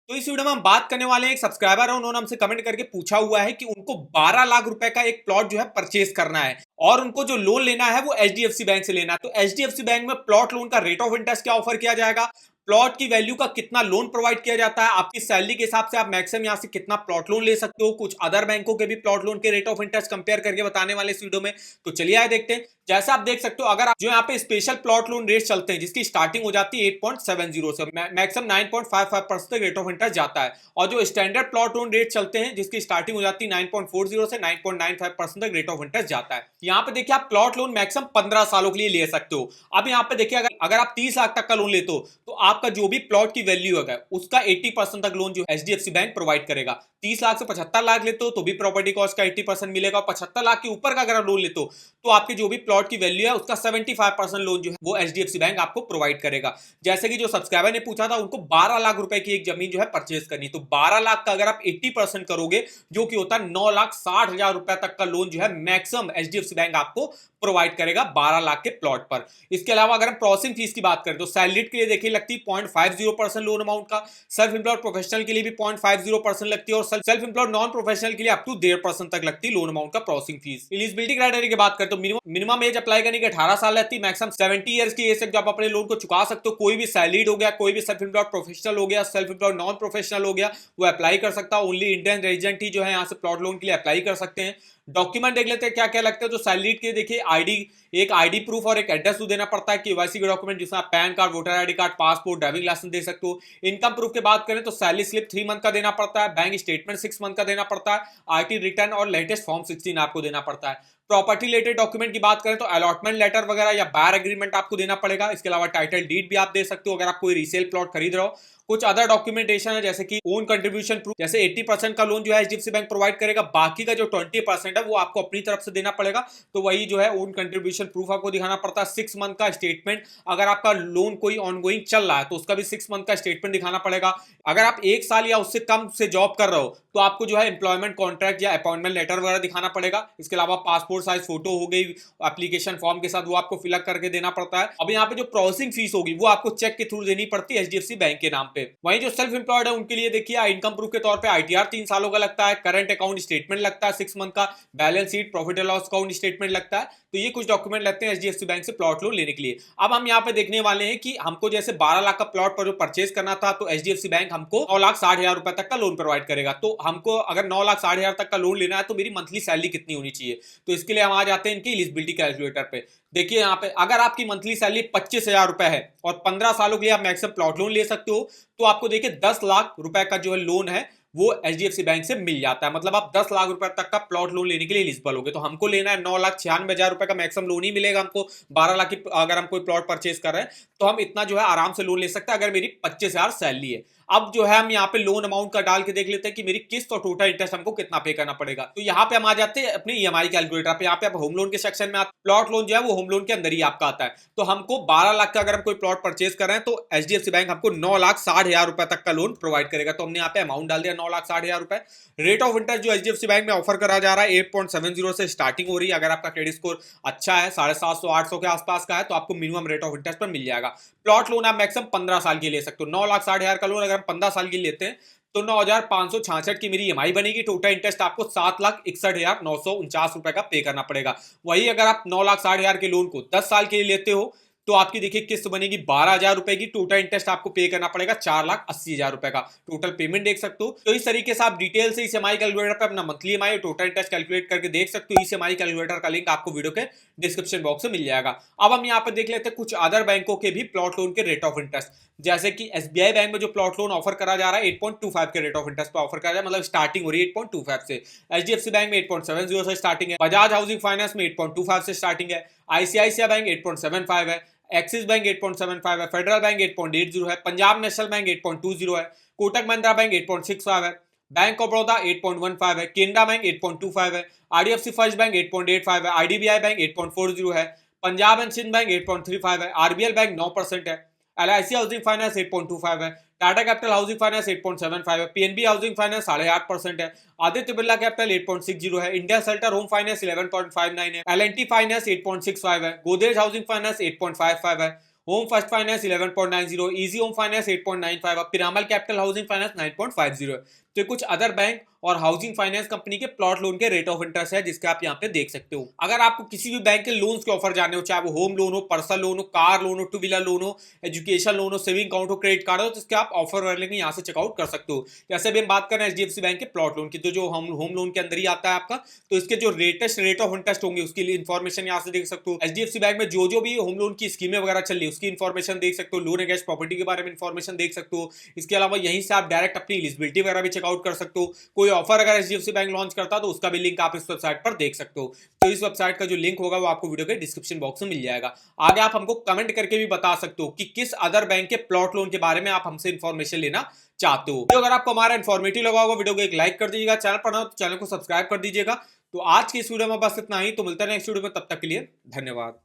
तो इस वीडियो में हम बात करने वाले हैं, एक सब्सक्राइबर है, उन्होंने हमसे कमेंट करके पूछा हुआ है कि उनको 12 लाख रुपए का एक प्लॉट जो है परचेज करना है और उनको जो लोन लेना है वो एचडीएफसी बैंक से लेना है। तो एचडीएफसी बैंक में प्लॉट लोन का रेट ऑफ इंटरेस्ट क्या ऑफर किया जाएगा, प्लॉट की वैल्यू का कितना लोन प्रोवाइड किया जाता है, आपकी सैलरी के हिसाब से आप मैक्सिमम यहां से कितना प्लॉट लोन ले सकते हो, कुछ अदर बैंकों के भी प्लॉट लोन के रेट ऑफ इंटरेस्ट कंपेयर करके बताने वाले इस वीडियो में। तो चलिए आए देखते हैं। जैसा आप देख सकते हो, अगर आप जो यहाँ पे स्पेशल प्लॉट लोन रेट चलते हैं जिसकी स्टार्टिंग हो जाती है 8.70 से मैक्सिमम 9.55% तक रेट ऑफ इंटरेस्ट जाता है, और जो स्टैंडर्ड प्लॉट लोन रेट चलते हैं जिसकी स्टार्टिंग हो जाती है 9.40 से 9.95% तक रेट ऑफ इंटरेस्ट जाता है। यहाँ पे देखिए आप प्लॉट लोन मैक्सिमम 15 सालों के लिए ले सकते हो। अब यहाँ पे देखिए अगर आप 30 लाख तक का लोन लेते हो तो आपका जो भी प्लॉट की वैल्यू है उसका 80% तक लोन जो एचडीएफसी बैंक प्रोवाइड करेगा। 30 लाख से 75 लाख लेते हो तो भी प्रॉपर्टी कॉस्ट का 80% मिलेगा, और 75 लाख के ऊपर का अगर आप लोन लेते हो तो आपके जो भी प्लॉट की वैल्यू है उसका 75% लोन जो है वो एचडीएफसी बैंक आपको प्रोवाइड करेगा। जैसे कि जो सब्सक्राइबर ने पूछा था, उनको 12 लाख रुपए की एक जमीन जो है परचेज करनी, तो 12 लाख का अगर आप 80% करोगे जो कि होता है 9,60,000 रुपए तक का लोन जो है मैक्सिमम एचडीएफसी बैंक आपको प्रोवाइड करेगा 12 लाख के प्लॉट पर। इसके अलावा अगर हम प्रोसेसिंग फीस की बात करें तो सैलरीड के लिए देखिए लगती है 0.50% लोन अमाउंट का, सेल्फ एम्प्लॉयड प्रोफेशनल के लिए भी 0.50% लगती है, और सेल्फ एम्प्लॉयड नॉन प्रोफेशनल के लिए अप टू 1.5% तक लगती है लोन अमाउंट का प्रोसेसिंग फीस। एलिजिबिलिटी क्राइटेरिया की बात करें तो मिनिमम एज अप्लाई करने की 18 साल रहती है, मैक्सिमम 70 ईयर्स की एज तक जब अपने लोन को चुका सकते हो। कोई भी सैलरीड हो गया, कोई भी सेल्फ एम्प्लॉयड प्रोफेशनल हो गया, सेल्फ एम्प्लॉयड नॉन प्रोफेशनल हो गया, वो अप्लाई कर सकता है। ओनली इंडियन रेजिडेंट ही जो है यहाँ से प्लॉट लोन के लिए अप्लाई कर सकते हैं। डॉक्यूमेंट देख लेते हैं क्या क्या लगता है। तो सैलरीड के देखिए एक आईडी प्रूफ और एक एड्रेस देना पड़ता है, केवाईसी के डॉक्यूमेंट जिसमें आप pan card, voter ID card, passport, driving licence दे सकते हो। इनकम प्रूफ की बात करें तो सैलरी स्लिप 3 मंथ का देना पड़ता है, बैंक स्टेटमेंट 6 मंथ का देना पड़ता है, आरटी रिटर्न और लेटेस्ट फॉर्म 16 आपको देना पड़ता है। प्रॉपर्टी रिलेटेड डॉक्यूमेंट की बात करें तो अलॉटमेंट लेटर वगैरह या बायर एग्रीमेंट आपको देना पड़ेगा। इसके अलावा टाइटल डीड भी आप दे सकते हो अगर आप कोई रीसेल प्लॉट खरीद रहे हो। कुछ अदर डॉक्यूमेंटेशन है जैसे कि ओन कंट्रीब्यूशन प्रूफ, जैसे 80% का लोन जो है एचडीएफसी बैंक प्रोवाइड करेगा, बाकी का जो 20% है वो आपको अपनी तरफ से देना पड़ेगा। तो वही जो है ओन कंट्रीब्यूशन प्रूफ आपको दिखाना पड़ता है। 6 मंथ का स्टेटमेंट, अगर आपका लोन कोई ऑनगोइंग चल रहा है तो उसका भी 6 मंथ का स्टेटमेंट दिखाना पड़ेगा। अगर आप 1 साल या उससे कम से जॉब कर रहे हो तो आपको जो है एम्प्लॉयमेंट कॉन्ट्रैक्ट या अपॉइंटमेंट लेटर वगैरह दिखाना पड़ेगा। इसके अलावा पासपोर्ट साइज फोटो हो गई एप्लीकेशन फॉर्म के साथ, वो आपको फिलअप करके देना पड़ता है। अब यहाँ पे जो प्रोसेसिंग फीस होगी वो आपको चेक के थ्रू देनी पड़ती है एचडीएफसी बैंक के नाम पे। वहीं जो सेल्फ एम्प्लॉयड है उनके लिए देखिए इनकम प्रूफ के तौर पे आईटीआर 3 सालों का लगता है, करंट अकाउंट स्टेटमेंट लगता है 6 मंथ का, balance sheet, profit and loss account statement लगता है। तो ये कुछ डॉक्यूमेंट लगते हैं एचडीएफसी बैंक से प्लॉट लोन लेने के लिए। अब हम यहाँ पे देखने वाले हैं कि हमको जैसे 12 लाख का प्लॉट पर जो परचेज करना था तो एचडीएफसी बैंक हमको 9,60,000 रुपए तक का लोन प्रोवाइड करेगा। तो हमको अगर 9,60,000 तक का लोन लेना है तो मेरी मंथली सैलरी कितनी होनी चाहिए, तो इसके लिए हम आ जाते हैं इनकी एलिजिबिलिटी कैलकुलेटर पे। देखिए यहाँ पे अगर आपकी मंथली सैलरी 25,000 रुपए है और 15 सालों के लिए आप मैक्सिमम प्लॉट लोन ले सकते हो, तो आपको देखिए 10 लाख रुपए का जो है लोन है वो एचडीएफसी बैंक से मिल जाता है। मतलब आप 10 लाख रुपए तक का प्लॉट लोन लेने के लिए एलिजिबल होगे। तो हमको लेना है 9,96,000 रुपए का मैक्सिमम लोन ही मिलेगा हमको 12 लाख की, अगर हम कोई प्लॉट परचेज कर रहे हैं तो हम इतना जो है आराम से लोन ले सकते हैं अगर मेरी 25,000 सैलरी है। अब जो है हम यहाँ पे लोन अमाउंट का डाल के देख लेते हैं कि मेरी किस्त और टोटल इंटरेस्ट हमको कितना पे करना पड़ेगा। तो यहाँ पे हम आ जाते हैं अपने ईएमआई कैलकुलेटर पे। यहाँ पे आप होम लोन के सेक्शन में आते, प्लॉट लोन जो है वो होम लोन के अंदर ही आपका आता है। तो हमको 12 लाख का अगर हम कोई प्लॉट परचेज कर रहे हैं तो एचडीएफसी बैंक हमको 9,60,000 रुपए तक का लोन प्रोवाइड करेगा। तो हमने यहाँ पे अमाउंट डाल दिया 9,60,000 रुपए। रेट ऑफ इंटरेस्ट जो एचडीएफसी बैंक में ऑफर करा जा रहा है 8.70 से स्टार्टिंग हो रही है। अगर आपका क्रेडिट स्कोर अच्छा है, 750-800 के आसपास का है, तो आपको मिनिमम रेट ऑफ इंटरेस्ट पर मिल जाएगा। प्लॉट लोन आप मैक्सिमम 15 साल के ले सकते हो। 9,60,000 का लोन अगर हम 15 साल के लिए लेते हैं तो 9,566 की मेरी ईएमआई बनेगी। टोटल इंटरेस्ट आपको 7,61,949 रुपए का पे करना पड़ेगा। वही अगर आप 9,60,000 के लोन को 10 साल के लिए लेते हो तो आपकी देखिए किस्त बनेगी 12,000 रुपए की। टोटल इंटरेस्ट आपको पे करना पड़ेगा 4,80,000 रुपए का। टोटल पेमेंट देख सकते हो। तो इस तरीके से आप डिटेल से इस ईएमआई कैलकुलेटर पे अपना मंथली ईएमआई और टोटल इंटरेस्ट कैलकुलेट करके देख सकते हो। इस ईएमआई कैलकुलेटर का लिंक आपको वीडियो के डिस्क्रिप्शन बॉक्स में मिल जाएगा। अब हम यहाँ पे देख लेते हैं कुछ अदर बैंकों के भी प्लॉट लोन के रेट ऑफ इंटरेस्ट। जैसे कि एसबीआई बैंक में जो प्लॉट लोन ऑफर करा जा रहा है 8.25 के रेट ऑफ इंटरेस्ट पे ऑफर करा जा रहा है, मतलब स्टार्टिंग हो रही है 8.25 से। एचडीएफसी बैंक में 8.70 से स्टार्टिंग है, बजाज हाउसिंग फाइनेंस में 8.25 से स्टार्टिंग है, आईसीआईसीआई बैंक 8.75 है, एक्सिस बैंक 8.75 है, फेडरल बैंक 8.80 है, पंजाब नेशनल बैंक 8.20 है, कोटक महिंद्रा बैंक 8.65 है, बैंक ऑफ बड़ौदा 8.15 है, केनरा बैंक 8.25 है, आईडीएफसी फर्स्ट बैंक 8.85 है, आईडीबीआई बैंक 8.40 है, पंजाब एंड सिंध बैंक 8.35 है, आरबीएल बैंक 9% है, एलआईसी हाउसिंग फाइनेंस 8.25 है, टाटा कैपिटल हाउसिंग फाइनेंस 8.75 है, पीएनबी हाउसिंग फाइनेंस 8.5% है, आदित्य बिरला कैपिटल 8.60 है, इंडिया सेल्टर होम फाइनेंस 11.59 है, एलएनटी फाइनेंस 8.65 है, गोदरेज हाउसिंग फाइनेंस 8.55 है, home first finance 11.90, easy home finance 8.95, Piramal capital housing finance 9.50। तो कुछ अदर बैंक और हाउसिंग फाइनेंस कंपनी के प्लॉट लोन के रेट ऑफ इंटरेस्ट है जिसके आप यहाँ पे देख सकते हो। अगर आपको किसी भी बैंक के लोन्स के ऑफर जानने हो, चाहे वो होम लोन हो, पर्सनल लोन हो, कार लोन हो, टू व्हीलर लोन हो, एजुकेशन लोन हो, सेविंग अकाउंट हो, क्रेडिट कार्ड हो, तो इसके आप ऑफर वाले यहाँ से चेकआउट कर सकते हो। जैसे भी हम बात कर रहे हैं एचडीएफसी बैंक के प्लॉट लोन की, तो जो होम लोन के अंदर ही आता है आपका, तो इसके जो रेट ऑफ इंटरेस्ट होंगे उसके लिए इन्फॉर्मेशन यहाँ से देख सकते हो। एचडीएफसी बैंक में जो भी होम लोन की स्कीमें वगैरह चल रही है उसकी इन्फॉर्मेशन देख सकते हो, लोन अगेंस्ट प्रॉपर्टी के बारे में इन्फॉर्मेशन देख सकते हो। इसके अलावा यहीं से आप डायरेक्ट अपनी एलिजिबिलिटी वगैरह भी चेकआउट कर सकते हो। कोई ऑफर अगर एचडीएफसी बैंक लॉन्च करता है तो उसका भी लिंक आप इस वेबसाइट पर देख सकते हो। तो इस वेबसाइट का जो लिंक होगा वो आपको वीडियो के डिस्क्रिप्शन बॉक्स में मिल जाएगा। आगे आप हमको कमेंट करके भी बता सकते हो कि किस अदर बैंक के प्लॉट लोन के बारे में आप हमसे इंफॉर्मेशन लेना चाहते हो। तो अगर आपको हमारा इन्फॉर्मेटिव लगा होगा वीडियो को एक लाइक कर दीजिएगा, चैनल पर ना हो तो चैनल को सब्सक्राइब कर दीजिएगा। तो आज की इस वीडियो में बस इतना ही, तो मिलता है नेक्स्ट वीडियो में, तब तक के लिए धन्यवाद।